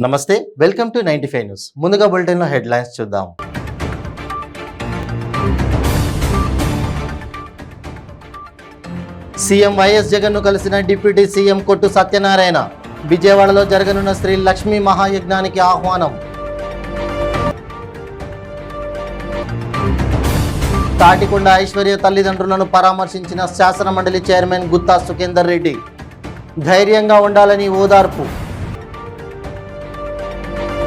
నమస్తే, welcome to 95 news. ముందుగా బులెటిన్లో హెడ్లైన్స్ చూద్దాం. సీఎం వైఎస్ జగన్ను కలిసిన డిప్యూటీ సీఎం కొట్టు సత్యనారాయణ. విజయవాడలో జరగనున్న శ్రీ లక్ష్మీ మహాయజ్ఞానికి ఆహ్వానం. తాటికొండ ఐశ్వర్య తల్లిదండ్రులను పరామర్శించిన శాసన మండలి చైర్మన్ గుత్తా సుఖేందర్ రెడ్డి. ధైర్యంగా ఉండాలని ఓదార్పు.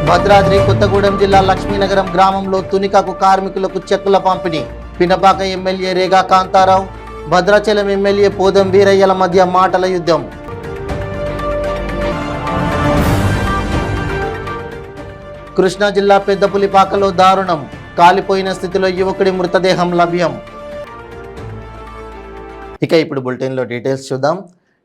భద్రాద్రి కొత్తగూడెం జిల్లా లక్ష్మీనగరం గ్రామంలో తునికకు కార్మికులకు చెక్కుల పంపిణీ. పినపాక ఎమ్మెల్యే రేగా కాంతారావు, భద్రాచలం ఎమ్మెల్యే పోదం వీరయ్యల మధ్య మాటల యుద్ధం. కృష్ణా జిల్లా పెద్దపులిపాకలో దారుణం. కాలిపోయిన స్థితిలో యువకుడి మృతదేహం లభ్యం. ఇక ఇప్పుడు బులెటిన్లో డీటెయిల్స్ చూద్దాం.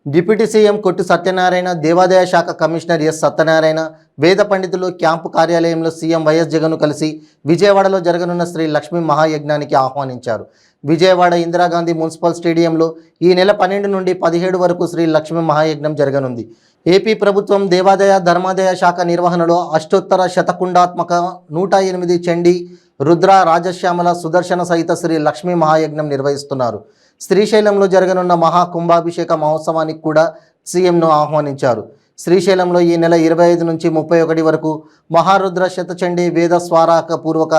డిప్యూటీ సీఎం కొట్టు సత్యనారాయణ, దేవాదాయ శాఖ కమిషనర్ ఎస్ సత్యనారాయణ, వేద పండితులు క్యాంపు కార్యాలయంలో సీఎం వైఎస్ జగన్ను కలిసి విజయవాడలో జరగనున్న శ్రీ లక్ష్మీ మహాయజ్ఞానికి ఆహ్వానించారు. విజయవాడ ఇందిరాగాంధీ మున్సిపల్ స్టేడియంలో ఈ నెల 12 నుండి 17 వరకు శ్రీ లక్ష్మీ మహాయజ్ఞం జరగనుంది. ఏపీ ప్రభుత్వం దేవాదాయ ధర్మాదాయ శాఖ నిర్వహణలో అష్టోత్తర శతకుండాత్మక 108 చండీ, రుద్ర, రాజశ్యామల, సుదర్శన సహిత శ్రీ లక్ష్మీ మహాయజ్ఞం నిర్వహిస్తున్నారు. శ్రీశైలంలో జరగనున్న మహాకుంభాభిషేక మహోత్సవానికి కూడా సీఎంను ఆహ్వానించారు. శ్రీశైలంలో ఈ నెల 25 నుంచి 31 వరకు మహారుద్ర శతచండీ వేద స్వారాక పూర్వక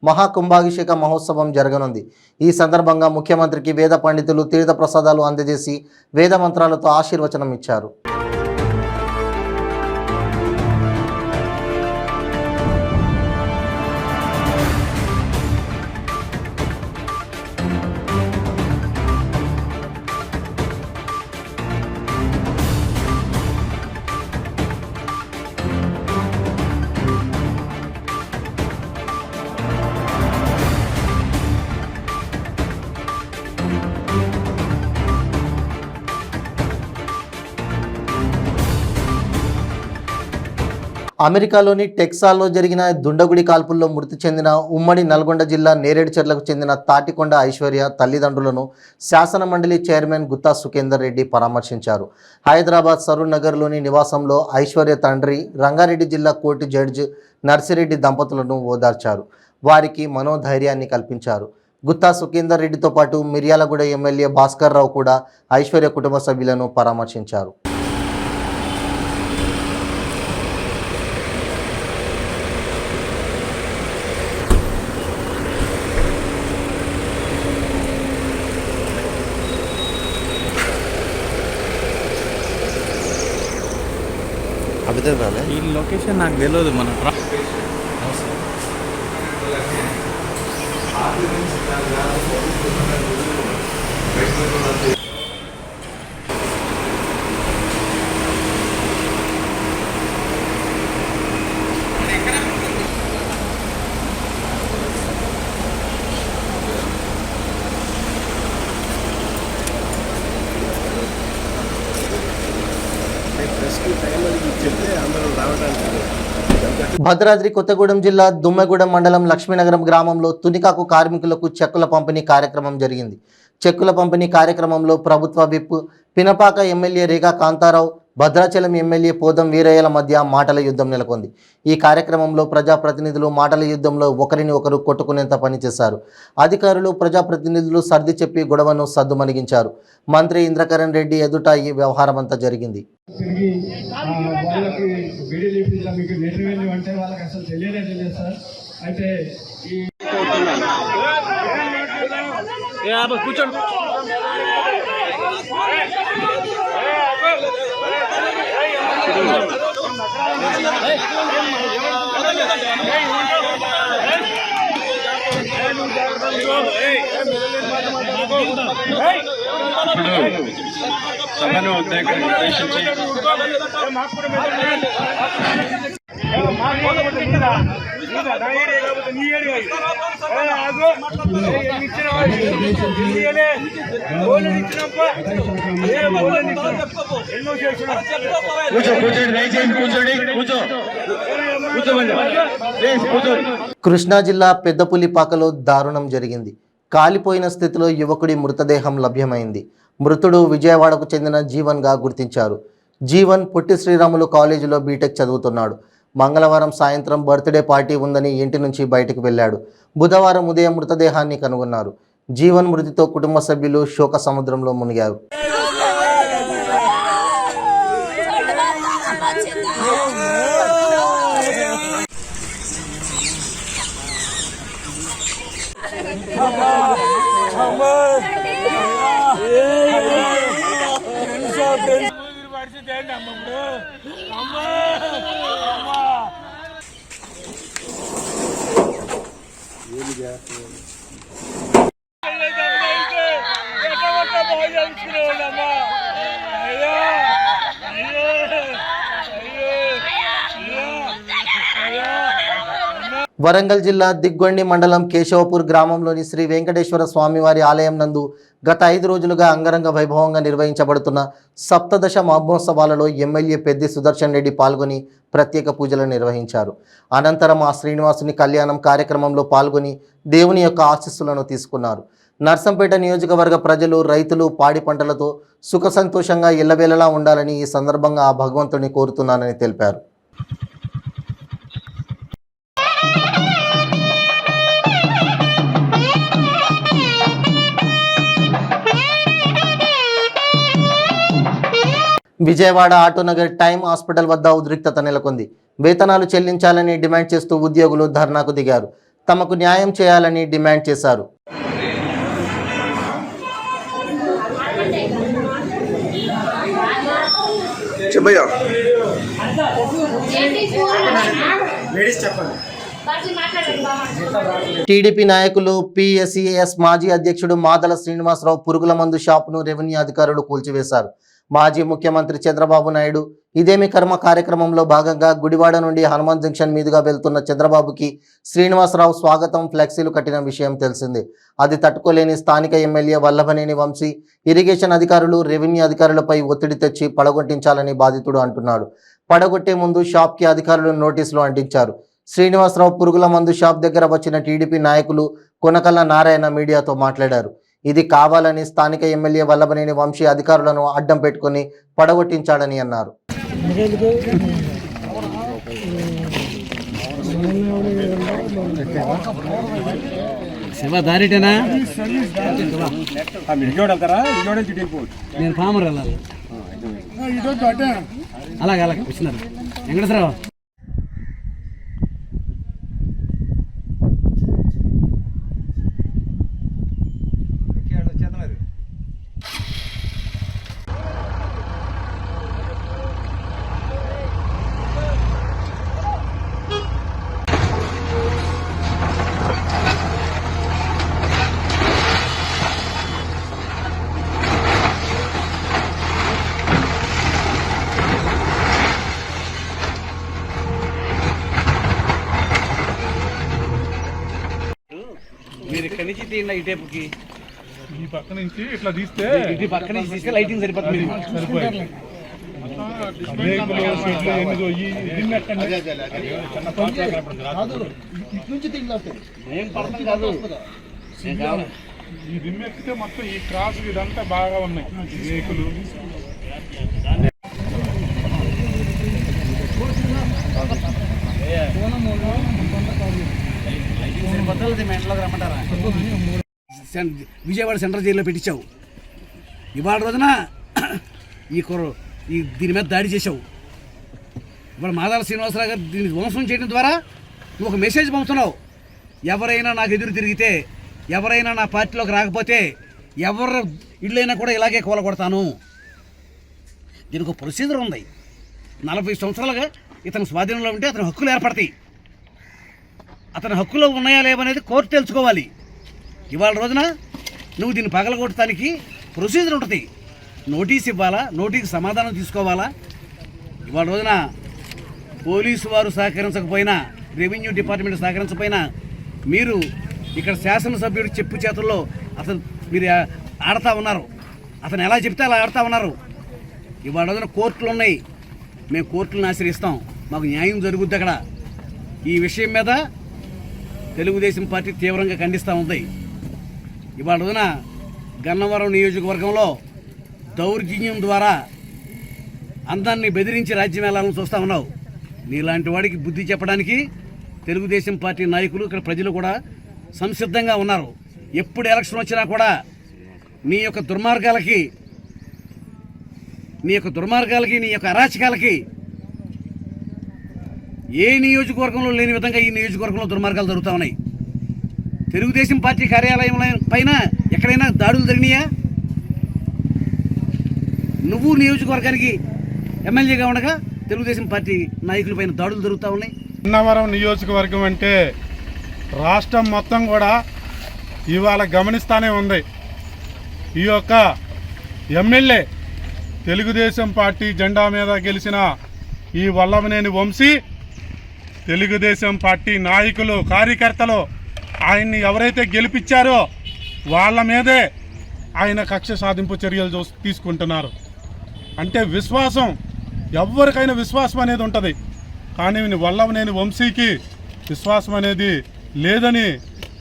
మహాకుంభాభిషేక మహోత్సవం జరగనుంది. ఈ సందర్భంగా ముఖ్యమంత్రికి వేద పండితులు తీర్థ ప్రసాదాలు అందజేసి వేద మంత్రాలతో ఆశీర్వచనం ఇచ్చారు. అమెరికాలోని టెక్సాస్లో జరిగిన దుండగుడి కాల్పుల్లో మృతి చెందిన ఉమ్మడి నల్గొండ జిల్లా నేరేడుచర్లకు చెందిన తాటికొండ ఐశ్వర్య తల్లిదండ్రులను శాసన మండలి చైర్మన్ గుత్తా సుఖేందర్ రెడ్డి పరామర్శించారు. హైదరాబాద్ సరూర్ నగర్లోని నివాసంలో ఐశ్వర్య తండ్రి రంగారెడ్డి జిల్లా కోర్టు జడ్జి నర్సిరెడ్డి దంపతులను ఓదార్చారు. వారికి మనోధైర్యాన్ని కల్పించారు. గుత్తా సుఖేందర్ రెడ్డితో పాటు మిర్యాలగూడ ఎమ్మెల్యే భాస్కర్ రావు కూడా ఐశ్వర్య కుటుంబ సభ్యులను పరామర్శించారు. ఈ లొకేషన్ నాకు తెలియదు. మన భద్రాద్రి కొత్తగూడెం జిల్లా దుమ్మెగూడెం మండలం లక్ష్మీనగరం గ్రామంలో తునికాకు కార్మికులకు చెక్కుల పంపిణీ కార్యక్రమం జరిగింది. చెక్కుల పంపిణీ కార్యక్రమంలో ప్రభుత్వ whip Pinapaka MLA Rega Kantharao, Bhadrachalam MLA పోదం వీరయ్యల మధ్య మాటల యుద్ధం నెలకొంది. ఈ కార్యక్రమంలో ప్రజాప్రతినిధులు మాటల యుద్ధంలో ఒకరిని ఒకరు కొట్టుకునేంత పనిచేశారు. అధికారులు ప్రజాప్రతినిధులు సర్ది చెప్పి గొడవను సద్దుమణిగించారు. మంత్రి ఇంద్రకరణ్ రెడ్డి ఎదుట ఈ వ్యవహారం అంతా జరిగింది. కూర్చోండి. సభను ఉద్దేశించి కృష్ణా జిల్లా పెద్దపులిపాకలో దారుణం జరిగింది. కాలిపోయిన స్థితిలో యువకుడి మృతదేహం లభ్యమైంది. మృతుడు విజయవాడకు చెందిన జీవన్గా గుర్తించారు. జీవన్ పొట్టి శ్రీరాములు కాలేజీలో బీటెక్ చదువుతున్నాడు. మంగళవారం సాయంత్రం బర్త్డే పార్టీ ఉందని ఇంటి నుంచి బయటకు వెళ్ళాడు. బుధవారం ఉదయం మృతదేహాన్ని కనుగొన్నారు. జీవన్ మృతితో కుటుంబ సభ్యులు శోక సముద్రంలో మునిగారు. వరంగల్ జిల్లా దిగ్గొండి మండలం కేశవపూర్ గ్రామంలోని శ్రీ వెంకటేశ్వర స్వామివారి ఆలయం నందు గత 5 రోజులుగా అంగరంగ వైభవంగా నిర్వహించబడుతున్న సప్తదశ మహోత్సవాలలో ఎమ్మెల్యే పెద్ది సుదర్శన్ రెడ్డి పాల్గొని ప్రత్యేక పూజలు నిర్వహించారు. అనంతరం ఆ శ్రీనివాసుని కళ్యాణం కార్యక్రమంలో పాల్గొని దేవుని యొక్క ఆశీస్సులను తీసుకున్నారు. నర్సంపేట నియోజకవర్గ ప్రజలు, రైతులు పాడి పంటలతో సుఖ సంతోషంగా ఎల్లవేళలా ఉండాలని ఈ సందర్భంగా ఆ భగవంతుని కోరుతున్నానని తెలిపారు. విజయవాడ ఆటోనగర్ టైమ్ హాస్పిటల్ వద్ద ఉద్రిక్తత నెలకొంది. వేతనాలు చెల్లించాలని డిమాండ్ చేస్తూ ఉద్యోగులు ధర్నాకు దిగారు. తమకు న్యాయం చేయాలని డిమాండ్ చేశారు. టీడీపీ నాయకులు పిఎస్సిఎస్ మాజీ అధ్యక్షుడు మాదల శ్రీనివాసరావు పురుగుల మందు షాపును రెవెన్యూ అధికారులు కూల్చివేశారు. మాజీ ముఖ్యమంత్రి చంద్రబాబు నాయుడు ఇదేమి కర్మ కార్యక్రమంలో భాగంగా గుడివాడ నుండి హనుమాన్ జంక్షన్ మీదుగా వెళ్తున్న చంద్రబాబుకి శ్రీనివాసరావు స్వాగతం ఫ్లెక్సీలు కట్టిన విషయం తెలిసిందే. అది తట్టుకోలేని స్థానిక ఎమ్మెల్యే వల్లభనేని వంశీ ఇరిగేషన్ అధికారులు, రెవెన్యూ అధికారులపై ఒత్తిడి తెచ్చి పడగొట్టించాలని బాధితుడు అంటున్నాడు. పడగొట్టే ముందు షాప్కి అధికారులు నోటీసులు అంటించారు. శ్రీనివాసరావు పురుగుల మందు షాప్ దగ్గర వచ్చిన టీడీపీ నాయకులు కొనకల్ల నారాయణ మీడియాతో మాట్లాడారు. ఇది కావాలని స్థానిక ఎమ్మెల్యే వల్లభనేని వంశీ అధికారులను అడ్డం పెట్టుకుని పడగొట్టించాడని అన్నారు. నేను ఫామర్ వెళ్ళాలి. అలాగే అలాగే వచ్చినారు వెంకటేశ్వరరావు. మీరు ఇక్కడి నుంచి తీయండి ఈ టైపుకి, ఈ పక్క నుంచి ఇట్లా తీస్తే ఇటు పక్క నుంచి తీస్తే లైటింగ్ సరిపోతుంది. సరిపోయింది. రేకులు, షెడ్లు ఎనిమిదో ఈ రిమ్ ఎక్కండి. ఏం పడతాం కాదు, ఈ రిమ్ ఎక్కితే మొత్తం ఈ క్రాస్ ఇదంతా బాగా ఉన్నాయి రేకులు. విజయవాడ సెంట్రల్ జైల్లో పెట్టించావు. ఇవాళ రోజున దీని మీద దాడి చేశావు. ఇవాళ మాదాల శ్రీనివాసరావు గారు దీన్ని ధ్వంసం చేయడం ద్వారా నువ్వు ఒక మెసేజ్ పంపుతున్నావు. ఎవరైనా నాకు ఎదురు తిరిగితే, ఎవరైనా నా పార్టీలోకి రాకపోతే ఎవరు ఇళ్ళైనా కూడా ఇలాగే కూలగొడతాను. దీనికి ఒక ప్రొసీజర్ ఉంది. 40 సంవత్సరాలుగా ఇతని స్వాధీనంలో ఉంటే అతని హక్కులు ఏర్పడతాయి. అతని హక్కులు ఉన్నాయా లేవనేది కోర్టు తెలుసుకోవాలి. ఇవాళ రోజున నువ్వు దీన్ని పగలగొట్టడానికి ప్రొసీజర్ ఉంటుంది. నోటీస్ ఇవ్వాలా, నోటీస్కి సమాధానం తీసుకోవాలా. ఇవాళ రోజున పోలీసు వారు సహకరించకపోయినా, రెవెన్యూ డిపార్ట్మెంట్ సహకరించకపోయినా మీరు ఇక్కడ శాసనసభ్యుడి చెప్పు చేతుల్లో మీరు ఆడుతూ ఉన్నారు. అతను ఎలా చెప్తే అలా ఆడుతూ ఉన్నారు. ఇవాళ రోజున కోర్టులు ఉన్నాయి. మేము కోర్టులను ఆశ్రయిస్తాం. మాకు న్యాయం జరుగుద్ది అక్కడ. ఈ విషయం మీద తెలుగుదేశం పార్టీ తీవ్రంగా ఖండిస్తూ ఉంది. ఇవాళ రోజున గన్నవరం నియోజకవర్గంలో దౌర్జన్యం ద్వారా అందరినీ బెదిరించి రాజ్యం వెళ్ళాలని చూస్తూ ఉన్నావు. నీలాంటి వాడికి బుద్ధి చెప్పడానికి తెలుగుదేశం పార్టీ నాయకులు ఇక్కడ ప్రజలు కూడా సంసిద్ధంగా ఉన్నారు. ఎప్పుడు ఎలక్షన్ వచ్చినా కూడా నీ యొక్క దుర్మార్గాలకి, నీ యొక్క అరాచకాలకి ఏ నియోజకవర్గంలో లేని విధంగా ఈ నియోజకవర్గంలో దుర్మార్గాలు జరుగుతూ ఉన్నాయి. తెలుగుదేశం పార్టీ కార్యాలయం పైన ఎక్కడైనా దాడులు జరిగినాయా? నువ్వు నియోజకవర్గానికి ఎమ్మెల్యేగా ఉండగా తెలుగుదేశం పార్టీ నాయకుల పైన దాడులు జరుగుతూ ఉన్నాయి. అన్నవరం నియోజకవర్గం అంటే రాష్ట్రం మొత్తం కూడా ఇవాళ గమనిస్తానే ఉంది. ఈ యొక్క ఎమ్మెల్యే తెలుగుదేశం పార్టీ జెండా మీద గెలిచిన ఈ వల్లభనేని వంశీ, తెలుగుదేశం పార్టీ నాయకులు, కార్యకర్తలు ఆయన్ని ఎవరైతే గెలిపించారో వాళ్ళ మీదే ఆయన కక్ష సాధింపు చర్యలు తీసుకుంటున్నారు. అంటే విశ్వాసం, ఎవరికైనా విశ్వాసం అనేది ఉంటుంది, కానీ వల్లభనేని వంశీకి విశ్వాసం అనేది లేదని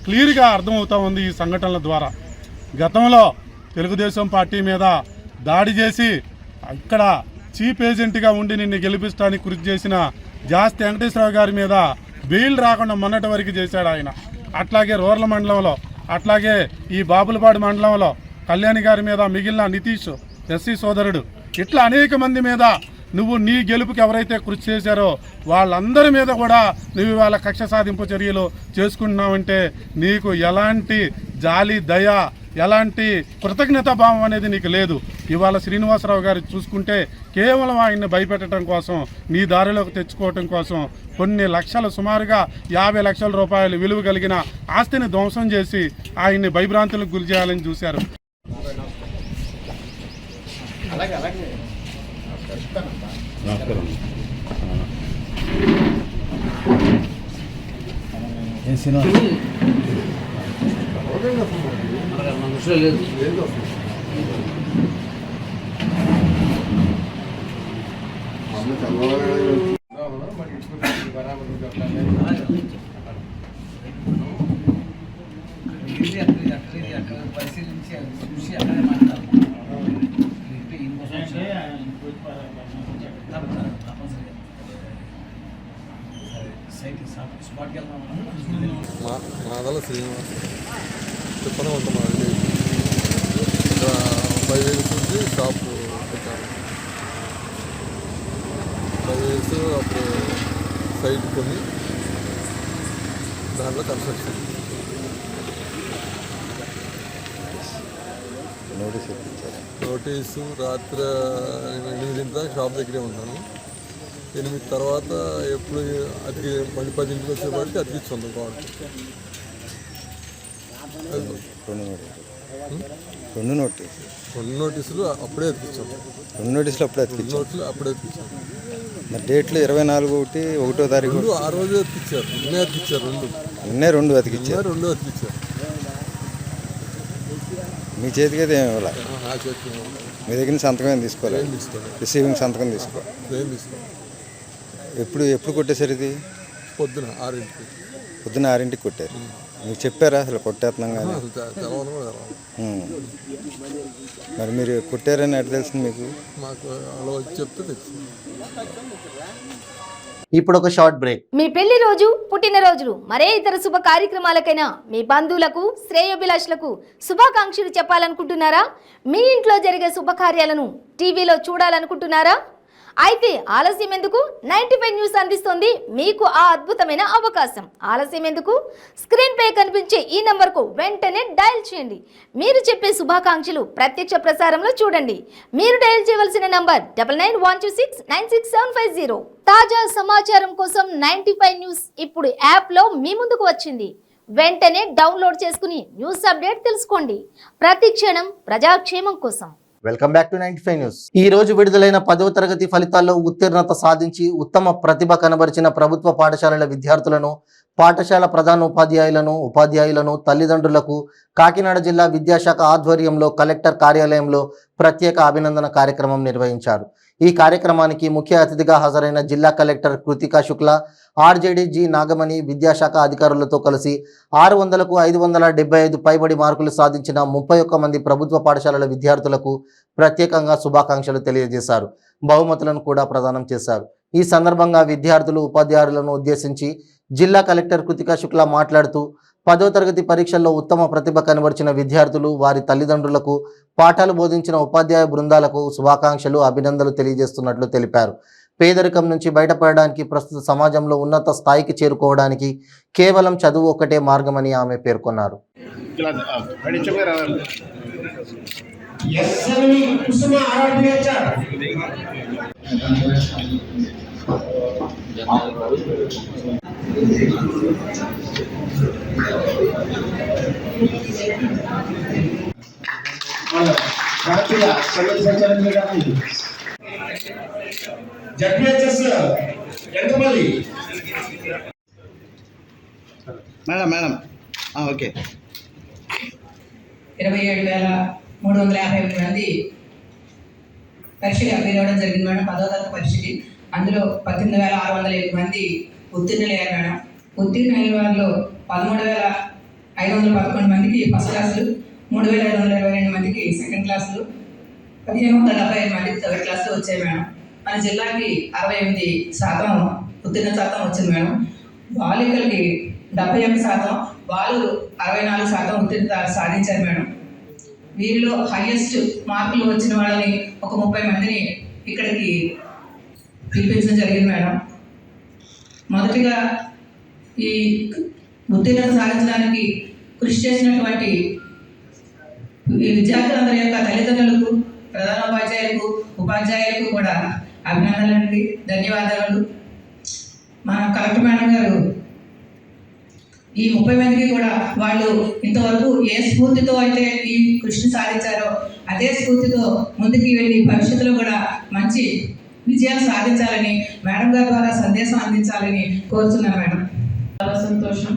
క్లియర్గా అర్థమవుతూ ఉంది ఈ సంఘటనల ద్వారా. గతంలో తెలుగుదేశం పార్టీ మీద దాడి చేసి ఇక్కడ చీఫ్ ఏజెంట్గా ఉండి నిన్ను గెలిపించడానికి కృషి చేసిన జాస్తి వెంకటేశ్వరరావు గారి మీద బెయిల్ రాకుండా మొన్నటి వరకు చేశాడు ఆయన. అట్లాగే రూరల్ మండలంలో, అట్లాగే ఈ బాపులపాడు మండలంలో కళ్యాణి గారి మీద, మిగిలిన నితీష్ ఎస్సీ సోదరుడు, ఇట్లా అనేక మంది మీద నువ్వు నీ గెలుపుకి ఎవరైతే కృషి చేశారో వాళ్ళందరి మీద కూడా నువ్వు ఇవాళ కక్ష సాధింపు చర్యలు చేసుకుంటున్నావంటే నీకు ఎలాంటి జాలి, దయ, ఎలాంటి కృతజ్ఞతా భావం అనేది నీకు లేదు. ఇవాళ శ్రీనివాసరావు గారు చూసుకుంటే కేవలం ఆయన్ని భయపెట్టడం కోసం, నీ దారిలోకి తెచ్చుకోవటం కోసం కొన్ని లక్షలు, సుమారుగా 50 లక్షల రూపాయలు విలువ కలిగిన ఆస్తిని ధ్వంసం చేసి ఆయన్ని భయభ్రాంతులకు గురి చేయాలని చూశారు. పరిశీలించి చూసి అక్కడే మాట్లాడాలి. మాదల శ్రీనివాస్ చెప్పనే ఉంటాం. 5 years నుంచి షాప్ పెట్టాను. 5 years అప్పుడు సైట్ కొని దాంట్లో కన్స్ట్రక్షన్ నోటీసు రాత్రి 8 దాకా షాప్ దగ్గరే ఉంటాను. 8 తర్వాత ఎప్పుడు అతికి మళ్ళీ 10 వచ్చేపాటికి అతికిచ్చాను కావాలి. రెండు నోటీసులు అప్పుడే అతికిచ్చాము. 2 నోటీసులు అప్పుడే అతికిచ్చాము. మరి డేట్లు 24/1 తారీఖు ఆ రోజు అతికిచ్చారు. నిన్నే రెండు అతికిచ్చారు. మీ చేతికి అయితే ఏమి ఇవ్వాలి? మీ దగ్గర నుంచి సంతకం ఏం తీసుకోవాలి? రిసీవింగ్ సంతకం తీసుకో. ఎప్పుడు కొట్టేశారు ఇది? పొద్దున 6ంటికి కొట్టారు. మీకు చెప్పారా అసలు కొట్టేస్తున్నాం కానీ? మరి మీరు కొట్టారని ఎట్లా తెలిసింది మీకు? మాకు అలా చెప్తే తెలుసు. ఇప్పుడు ఒక షార్ట్ బ్రేక్. మీ పెళ్లి రోజు, పుట్టినరోజులు, మరే ఇతర శుభ కార్యక్రమాలకైనా మీ బంధువులకు, శ్రేయోభిలాషులకు శుభాకాంక్షలు చెప్పాలనుకుంటున్నారా? మీ ఇంట్లో జరిగే శుభకార్యాలను టీవీలో చూడాలనుకుంటున్నారా? అయితే ఆలస్యం ఎందుకు? 95 న్యూస్ అందిస్తోంది మీకు ఆ అద్భుతమైన అవకాశం. ఆలస్యం ఎందుకు? స్క్రీన్ పై కనిపించే ఈ నంబర్కు వెంటనే డయల్ చేయండి. మీరు చెప్పే శుభాకాంక్షలు ప్రత్యక్ష ప్రసారంలో చూడండి. మీరు డయల్ చేయవలసిన నంబర్ 9912696750. తాజా సమాచారం కోసం 95 న్యూస్ ఇప్పుడు యాప్లో మీ ముందుకు వచ్చింది. వెంటనే డౌన్లోడ్ చేసుకుని న్యూస్ అప్డేట్ తెలుసుకోండి. ప్రతి క్షణం ప్రజాక్షేమం కోసం. Welcome back to 95 news. ఈ రోజు విడుదలైన 10వ తరగతి ఫలితాల్లో ఉత్తీర్ణత సాధించి ఉత్తమ ప్రతిభ కనబరిచిన ప్రభుత్వ పాఠశాలల విద్యార్థులను, పాఠశాల ప్రధాన ఉపాధ్యాయులను, తల్లిదండ్రులకు కాకినాడ జిల్లా విద్యాశాఖ ఆధ్వర్యంలో కలెక్టర్ కార్యాలయంలో ప్రత్యేక అభినందన కార్యక్రమం నిర్వహించారు. ఈ కార్యక్రమానికి ముఖ్య అతిథిగా హాజరైన జిల్లా collector Kritika Shukla RJD G Nagamani విద్యాశాఖ అధికారులతో కలిసి 600కు 575 పైబడి మార్కులు సాధించిన 31 మంది ప్రభుత్వ పాఠశాలల విద్యార్థులకు ప్రత్యేకంగా శుభాకాంక్షలు తెలియజేశారు. బహుమతులను కూడా ప్రదానం చేశారు. ఈ సందర్భంగా విద్యార్థులు ఉపాధ్యాయులను ఉద్దేశించి జిల్లా కలెక్టర్ కృతికా శుక్లా మాట్లాడుతూ 10వ తరగతి పరీక్షల్లో ఉత్తమ ప్రతిభ కనబరిచిన విద్యార్థులు, వారి తల్లిదండ్రులకు, పాఠాలు బోధించిన ఉపాధ్యాయ బృందాలకు శుభాకాంక్షలు, అభినందనలు తెలియజేస్తున్నట్లు తెలిపారు. పేదరికం నుంచి బయటపడడానికి, ప్రస్తుత సమాజంలో ఉన్నత స్థాయికి చేరుకోవడానికి కేవలం చదువు ఒక్కటే మార్గమని ఆమె పేర్కొన్నారు. ఎంతమంది మేడం ఓకే 27,358 మంది పరీక్షకి అప్లై అవ్వడం జరిగింది మేడం. 10వ తరగతి పరీక్షకి అందులో 18,607 మంది ఉత్తీర్ణులయ్యారు మేడం. ఉత్తీర్ణులైన వారిలో 13,511 మందికి ఫస్ట్ క్లాసులు, 3,522 మందికి సెకండ్ క్లాసులు, 1,575 మందికి థర్డ్ క్లాసులు వచ్చాయి మేడం. మన జిల్లాకి 68% ఉత్తీర్ణ శాతం వచ్చింది మేడం. బాలికలకి 71%, బాలురు 64% ఉత్తీర్ణత సాధించారు మేడం. వీరిలో హైయెస్ట్ మార్కులు వచ్చిన వాళ్ళని ఒక 30 మందిని ఇక్కడికి పిలిపించడం జరిగింది మేడం. మొదటిగా ఈ ఉత్తీర్ణత సాధించడానికి కృషి చేసినటువంటి ఈ విద్యార్థులందరి యొక్క తల్లిదండ్రులకు, ప్రధానోపాధ్యాయులకు, ఉపాధ్యాయులకు కూడా అభినందనలండి, ధన్యవాదాలు. మన కలెక్టర్ మేడం గారు ఈ 30 మందికి కూడా వాళ్ళు ఇంతవరకు ఏ స్ఫూర్తితో అయితే ఈ కృషిని సాధించారో అదే స్ఫూర్తితో ముందుకు వెళ్ళి భవిష్యత్తులో కూడా మంచి విజయాలు సాధించాలని మేడం గారి ద్వారా సందేశం అందించాలని కోరుతున్నాను మేడం. చాలా సంతోషం.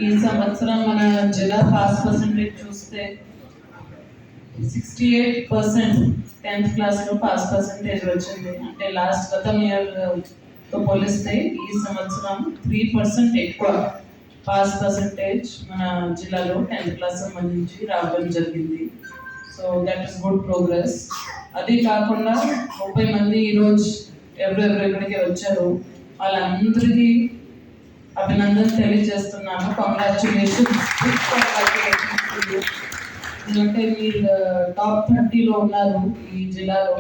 ఈ సంవత్సరం మన జిల్లా పాస్ పర్సెంటేజ్ చూస్తే 68% 10th క్లాస్లో పాస్ పర్సెంటేజ్ వచ్చింది. అంటే గతం ఇయర్తో పోలిస్తే ఈ సంవత్సరం 3% ఎక్కువ పాస్ పర్సెంటేజ్ మన జిల్లాలో 10th క్లాస్ సంబంధించి రావడం జరిగింది. So that is good progress. అది కాకుండా 30 మంది ఈరోజు ఎవరెవరు ఇక్కడికి వచ్చారో వాళ్ళందరికీ అభినందన తెలియజేస్తున్నాను. కంగ్రాచులేషన్స్. ఎందుకంటే మీరు టాప్ 30లో ఉన్నారు ఈ జిల్లాలో.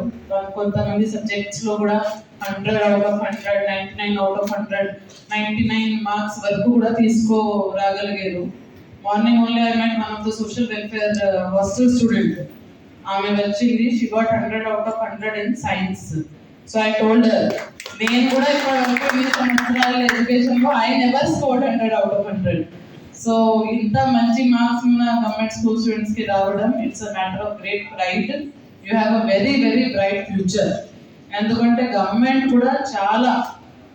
కొంతమంది సబ్జెక్ట్స్లో కూడా 100 out of 100, 99 out of 100, 99 marks వరకు కూడా తీసుకోరాగలిగారు. Morning only I met one of the social welfare hostel student. ఆమె వచ్చింది, she got 100 out of 100 in science. So I told her, నేను కూడా ఇప్పటివరకు 20 సంవత్సరాల ఎడ్యుకేషన్లో I never scored 100 out of 100. So ఇంత మంచి మార్క్స్ ఉన్న గవర్నమెంట్ స్కూల్ స్టూడెంట్స్కి రావడం, it's a matter of great pride. You have a very very bright future. ఎందుకంటే గవర్నమెంట్ కూడా చాలా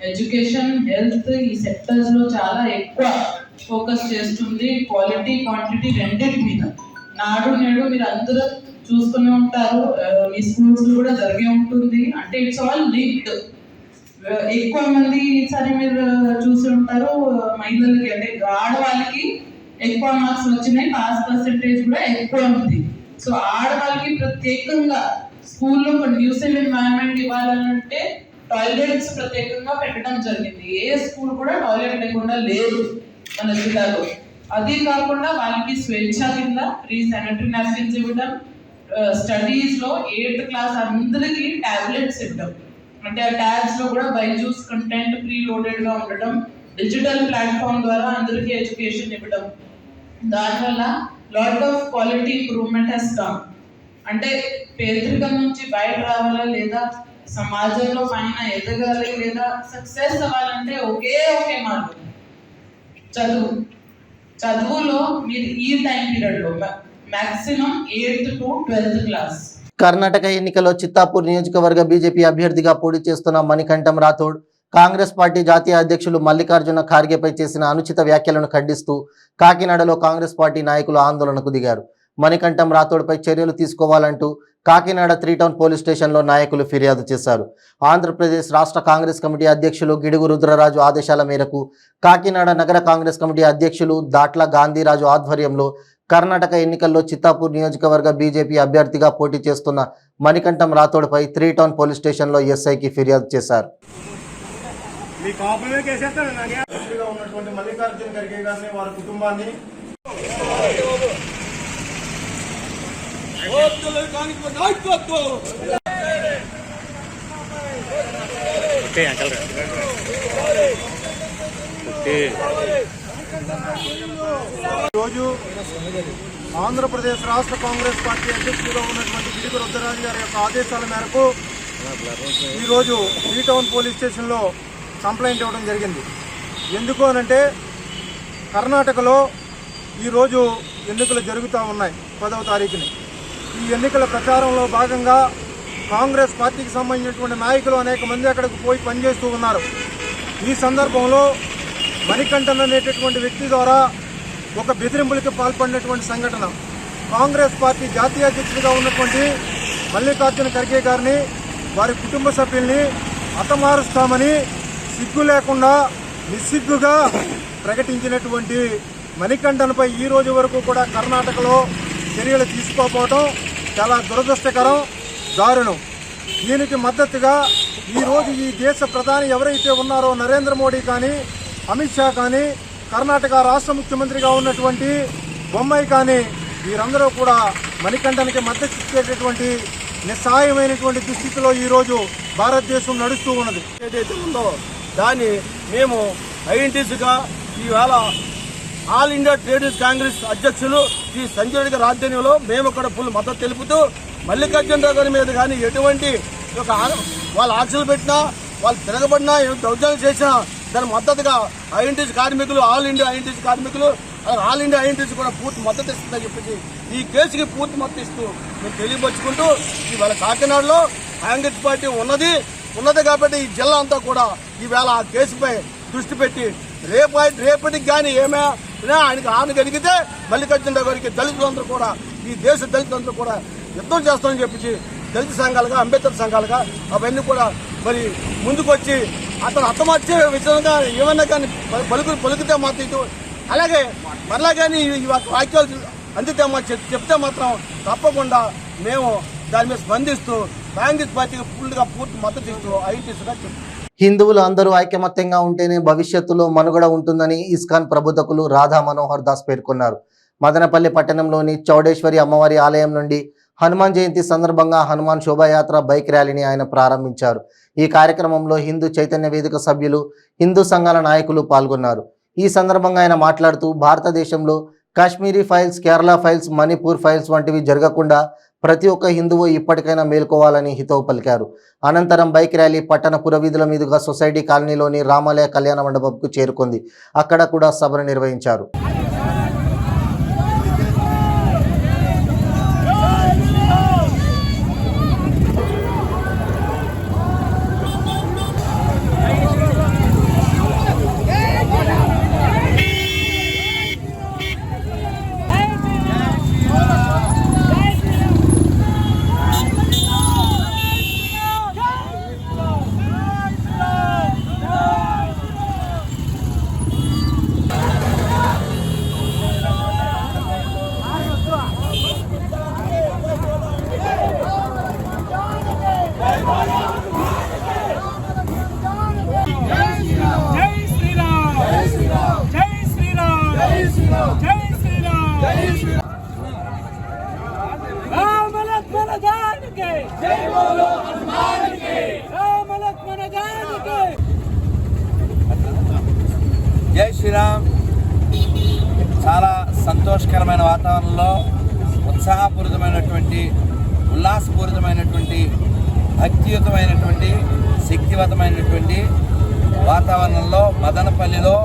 ఎడ్యుకేషన్, హెల్త్ ఈ సెక్టర్స్లో చాలా ఎక్కువ ఫోకస్ చేస్తుంది, క్వాలిటీ క్వాంటిటీ రెండింటి మీద. నాడు నేడు మీరు అందరూ చూసుకుని ఉంటారు, మీ స్కూల్స్ కూడా జరిగే ఉంటుంది. అంటే ఇట్స్ ఆల్ లింక్డ్. ఎక్కువ మంది ఈసారి మీరు చూసి ఉంటారు, మహిళలకి అంటే ఆడవాళ్ళకి ఎక్కువ మార్క్స్ వచ్చినాయి, పాస్ పర్సెంటేజ్ కూడా ఎక్కువ ఉంది. సో ఆడవాళ్ళకి ప్రత్యేకంగా స్కూల్లో కండ్యూసివ్ ఎన్వైరన్మెంట్ ఇవ్వాలంటే టాయిలెట్స్ ప్రత్యేకంగా పెట్టడం జరిగింది. ఏ స్కూల్ కూడా టాయిలెట్ లేకుండా లేదు మన జిల్లాలో. అది కాకుండా వాళ్ళకి స్వేచ్ఛ కింద ఫ్రీ శానిటరీ నాప్కిన్స్ ఇవ్వడం, స్టడీస్లో 8th క్లాస్ అందరికీ టాబ్లెట్స్ ఇవ్వడం. అంటే ఆ ట్యాబ్స్లో కూడా బైజూస్ కంటెంట్ ప్రీ లోడెడ్గా ఉండటం, డిజిటల్ ప్లాట్ఫామ్ ద్వారా అందరికీ ఎడ్యుకేషన్ ఇవ్వడం. దానివల్ల lot of quality improvement has come. అంటే పేదరికం నుంచి బయట రావాలా, లేదా సమాజంలో పైన ఎదగాలి, లేదా సక్సెస్ అవ్వాలంటే ఒకే మార్గం చదువు. చదువులో మీరు ఈ టైం పీరియడ్లో maximum 8th to 12th class. Karnataka ఎన్నికల్లో చిత్తాపూర్ నియోజకవర్గ బీజేపీ అభ్యర్థిగా పోటీ చేస్తున్న మణికంఠం రాథోడ్ కాంగ్రెస్ పార్టీ జాతీయ అధ్యక్షులు మల్లికార్జున ఖార్గేపై చేసిన అనుచిత వ్యాఖ్యలను ఖండిస్తూ కాకినాడలో కాంగ్రెస్ పార్టీ నాయకులు ఆందోళనకు దిగారు. మణికంఠం రాథోడ్పై చర్యలు తీసుకోవాలంటూ కాకినాడ 3 టౌన్ పోలీస్ స్టేషన్లో నాయకులు ఫిర్యాదు చేశారు. ఆంధ్రప్రదేశ్ రాష్ట్ర కాంగ్రెస్ కమిటీ అధ్యక్షులు గిడుగు రుద్రరాజు ఆదేశాల మేరకు కాకినాడ నగర కాంగ్రెస్ కమిటీ అధ్యక్షులు దాట్ల గాంధీరాజు ఆధ్వర్యంలో కర్ణాటక ఎన్నికల్లో చిత్తాపూర్ నియోజకవర్గ బీజేపీ అభ్యర్థిగా పోటీ చేస్తున్న మణికంఠం రాథోడ్పై 3 టౌన్ పోలీస్ స్టేషన్లో ఎస్ఐకి ఫిర్యాదు చేశారు. ఉన్నటువంటి మల్లికార్జున ఖర్గే గారిని వారి కుటుంబాన్ని రోజు ఆంధ్రప్రదేశ్ రాష్ట్ర కాంగ్రెస్ పార్టీ అధ్యక్షులుగా ఉన్నటువంటి గిడుగు రుద్రరాజు గారి యొక్క ఆదేశాల మేరకు ఈరోజు 3 టౌన్ పోలీస్ స్టేషన్లో కంప్లైంట్ ఇవ్వడం జరిగింది. ఎందుకు అనంటే కర్ణాటకలో ఈరోజు ఎన్నికలు జరుగుతూ ఉన్నాయి 10వ తారీఖుని. ఈ ఎన్నికల ప్రచారంలో భాగంగా కాంగ్రెస్ పార్టీకి సంబంధించినటువంటి నాయకులు అనేక మంది అక్కడికి పోయి పనిచేస్తూ ఉన్నారు. ఈ సందర్భంలో మణికంఠన్ అనేటటువంటి వ్యక్తి ద్వారా ఒక బెదిరింపులకి పాల్పడినటువంటి సంఘటన. కాంగ్రెస్ పార్టీ జాతీయ అధ్యక్షుడిగా ఉన్నటువంటి మల్లికార్జున ఖర్గే గారిని వారి కుటుంబ సభ్యుల్ని హతమారుస్తామని సిగ్గు లేకుండా నిస్సిగ్గుగా ప్రకటించినటువంటి మణికంఠన్పై ఈ రోజు వరకు కూడా కర్ణాటకలో చర్యలు తీసుకోకపోవడం చాలా దురదృష్టకరం, దారుణం. దీనికి మద్దతుగా ఈరోజు ఈ దేశ ప్రధాని ఎవరైతే ఉన్నారో నరేంద్ర మోడీ కానీ, అమిత్ షా కానీ, కర్ణాటక రాష్ట్ర ముఖ్యమంత్రిగా ఉన్నటువంటి బొమ్మాయి కానీ వీరందరూ కూడా మణికంఠన్కి మద్దతు ఇచ్చేటటువంటి నిస్సహాయమైనటువంటి దుస్థితిలో ఈరోజు భారతదేశం నడుస్తూ ఉన్నది. ఏదైతే ఉందో దాన్ని మేము ఐఎన్టీసీగా ఈవేళ ఆల్ ఇండియా ట్రేడర్స్ కాంగ్రెస్ అధ్యక్షులు శ్రీ సంజయ్ రెడ్డి గారి ఆధ్వర్యంలో మేము కూడా ఫుల్ మద్దతు తెలుపుతూ మల్లికార్జున గారి మీద కానీ ఎటువంటి వాళ్ళు ఆక్షలు పెట్టినా, వాళ్ళు తిరగబడినా, దౌర్జన్యం చేసినా దాని మద్దతుగా ఐఎన్టీసీ కార్మికులు, ఆల్ ఇండియా ఐఎన్టీసీ కార్మికులు, ఆల్ ఇండియా ఐఎన్టీసీ కూడా పూర్తి మద్దతు ఇస్తుందని చెప్పేసి ఈ కేసుకి పూర్తి మద్దతు ఇస్తూ మేము తెలియపరుచుకుంటూ ఇవాళ కాకినాడలో కాంగ్రెస్ పార్టీ ఉన్నది కాబట్టి ఈ జిల్లా అంతా కూడా ఈవేళ ఆ కేసుపై దృష్టి పెట్టి రేపటికి కానీ ఏమైనా ఆయనకు హాని కలిగితే మల్లికార్జున గారికి దళితులందరూ కూడా, ఈ దేశ దళితులందరూ కూడా యుద్ధం చేస్తామని చెప్పేసి దళిత సంఘాలుగా, అంబేద్కర్ సంఘాలుగా అవన్నీ కూడా మరి ముందుకు వచ్చి అతను హతమార్చే విధంగా ఏమన్నా కానీ పలుకుతే మాత్రం, అలాగే మరలా కానీ ఈ వాక్యాలు అందితే చెప్తే మాత్రం తప్పకుండా మేము దాని మీద స్పందిస్తూ కాంగ్రెస్ పార్టీకి పూర్తి మద్దతు ఇస్తూ ఐటీసీగా చెప్తాం. హిందువులు అందరూ ఐకమత్యంగా ఉంటేనే భవిష్యత్తులో మనుగడ ఉంటుందని ఇస్కాన్ ప్రభుదకులు రాధా మనోహర్ దాస్ పేర్కొన్నారు. మదనపల్లి పట్టణంలోని చౌడేశ్వరి అమ్మవారి ఆలయం నుండి హనుమాన్ జయంతి సందర్భంగా హనుమాన్ శోభాయాత్ర బైక్ ర్యాలీని ఆయన ప్రారంభించారు. ఈ కార్యక్రమంలో హిందూ చైతన్య వేదిక సభ్యులు, హిందూ సంఘాల నాయకులు పాల్గొన్నారు. ఈ సందర్భంగా ఆయన మాట్లాడుతూ భారతదేశంలో Kashmiri files, Kerala files, Manipur files వంటివి జరగకుండా ప్రతి ఒక్క హిందువు ఇప్పటికైనా మేల్కోవాలని హితవు పలికారు. అనంతరం బైక్ ర్యాలీ పట్టణ పురవీధుల మీదుగా సొసైటీ కాలనీలోని రామాలయ కళ్యాణ మండపంకు చేరుకుంది. అక్కడ కూడా సభను నిర్వహించారు. జై శ్రీరామ్. చాలా సంతోషకరమైన వాతావరణంలో ఉత్సాహపూరితమైనటువంటి, ఉల్లాసపూరితమైనటువంటి, భక్తియుతమైనటువంటి, శక్తివంతమైనటువంటి వాతావరణంలో మదనపల్లిలో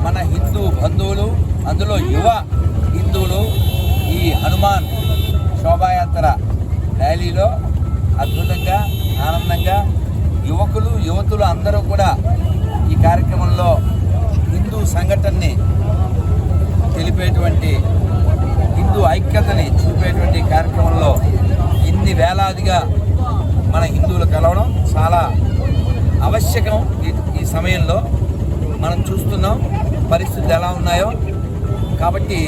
మన హిందూ బంధువులు, అందులో యువ హిందువులు ఈ హనుమాన్ శోభాయాత్ర ర్యాలీలో అద్భుతంగా, ఆనందంగా యువకులు, యువతులు అందరూ కూడా ఈ కార్యక్రమంలో హిందూ సంఘటనని తెలిపేటువంటి హిందూ ఐక్యతని చూపేటువంటి కార్యక్రమంలో ఇన్ని వేలాదిగా మన హిందువులు కలవడం చాలా ఆవశ్యకం. ఈ సమయంలో మనం చూస్తున్నాం పరిస్థితులు ఎలా ఉన్నాయో. కాబట్టి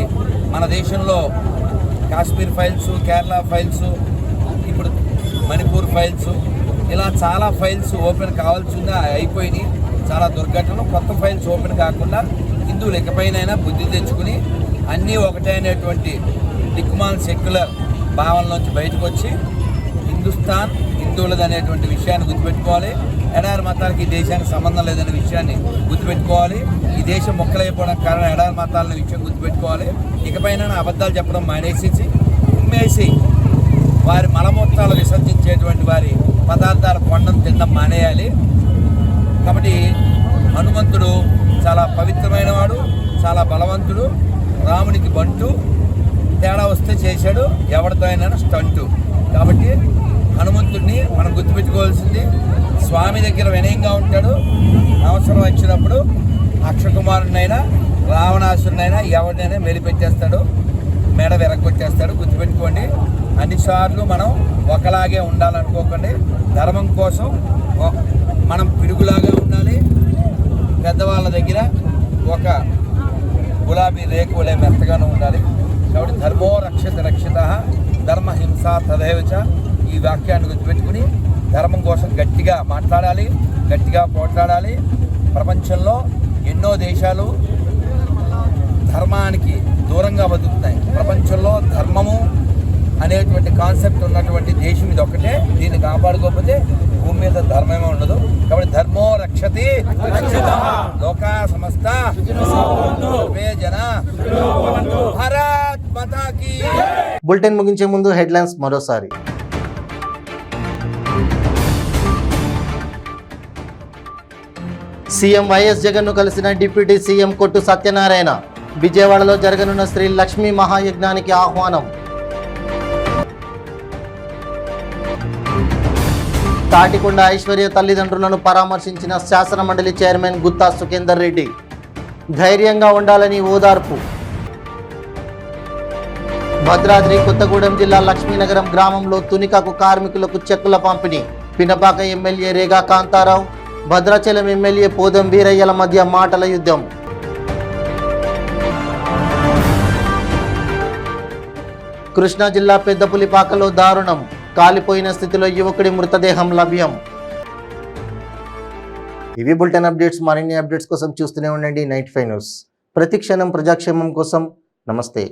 మన దేశంలో కాశ్మీర్ ఫైల్స్, కేరళ ఫైల్స్, ఇప్పుడు మణిపూర్ ఫైల్స్, ఇలా చాలా ఫైల్స్ ఓపెన్ కావాల్సిందా అయిపోయినాయి. చాలా దుర్ఘటనలు. కొత్త ఫైల్స్ ఓపెన్ కాకుండా హిందువులు ఇకపైనైనా బుద్ధి తెచ్చుకుని అన్నీ ఒకటే అనేటువంటి దిక్మాల్ సెక్యులర్ భావనలోంచి బయటకు వచ్చి హిందుస్థాన్ హిందువులది అనేటువంటి విషయాన్ని గుర్తుపెట్టుకోవాలి. ఎడారి మతాలకి ఈ దేశానికి సంబంధం లేదనే విషయాన్ని గుర్తుపెట్టుకోవాలి. ఈ దేశం మొక్కలైపోవడానికి కారణం ఎడారి మతాలనే విషయం గుర్తుపెట్టుకోవాలి. ఇకపైన అబద్ధాలు చెప్పడం మానేసేసి ఉమ్మేసి వారి మలమూత్రాలు విసర్జించేటువంటి వారి పదార్థాల కొండను తినడం మానేయాలి. కాబట్టి హనుమంతుడు చాలా పవిత్రమైన వాడు, చాలా బలవంతుడు, రామునికి బంటు, తేడా వస్తే చేశాడు, ఎవరితో అయినా స్టంటు. కాబట్టి హనుమంతుడిని మనం గుర్తుపెట్టుకోవాల్సింది స్వామి దగ్గర వినయంగా ఉంటాడు. అవసరం వచ్చినప్పుడు అక్షకుమారుడినైనా రావణాసురునైనా ఎవరినైనా మెలిపెట్టేస్తాడు, మెడ విరగొట్టేస్తాడు. గుర్తుపెట్టుకోండి. అన్నిసార్లు మనం ఒకలాగే ఉండాలనుకోకండి. ధర్మం కోసం మనం పిడుగులాగా ఉండాలి. పెద్దవాళ్ళ దగ్గర ఒక గులాబీ రేకులే మెత్తగానే ఉండాలి. కాబట్టి ధర్మో రక్షిత రక్షిత ధర్మహింస తదైవచ ఈ వాక్యాన్ని గుర్తుపెట్టుకుని ధర్మం కోసం గట్టిగా మాట్లాడాలి, గట్టిగా పోట్లాడాలి. ప్రపంచంలో ఎన్నో దేశాలు ధర్మానికి దూరంగా బతుకుతాయి. ప్రపంచంలో ధర్మము అనేటువంటి కాన్సెప్ట్ ఉన్నటువంటి దేశం ఇది ఒకటే. దీన్ని కాపాడుకోకపోతే భూమి మీద ధర్మమే ఉండదు. కాబట్టి ధర్మో రక్షతి లోకా సమస్త సర్వే జన భారత్ మాతా కీ. బులెటిన్ ముగించే ముందు హెడ్లైన్స్ మరోసారి. సీఎం వైఎస్ జగన్ను కలిసిన డిప్యూటీ సీఎం కొట్టు సత్యనారాయణ. విజయవాడలో జరగనున్న శ్రీ లక్ష్మీ మహాయజ్ఞానికి ఆహ్వానం. తాటికొండ ఐశ్వర్య తల్లిదండ్రులను పరామర్శించిన శాసన మండలి చైర్మన్ గుత్తా సుఖేందర్ రెడ్డి. ధైర్యంగా ఉండాలని ఓదార్పు. భద్రాద్రి కొత్తగూడెం జిల్లా లక్ష్మీనగరం గ్రామంలో తునికకు కార్మికులకు చెక్కుల పంపిణీ. పినపాక ఎమ్మెల్యే రేగా కాంతారావు, భద్రాచలం ఎమ్మెల్యే పోదం వీరయ్యల మధ్య మాటల యుద్ధం. కృష్ణా జిల్లా పెద్దపులిపాకలో దారుణం. కాలిపోయిన స్థితిలో యువకుడి మృతదేహం లభ్యం. ఇవి బులెటిన్ అప్డేట్స్. మరిన్ని అప్డేట్స్ కోసం చూస్తూనే ఉండండి 95 న్యూస్. ప్రతి క్షణం ప్రజాక్షేమం కోసం. నమస్తే.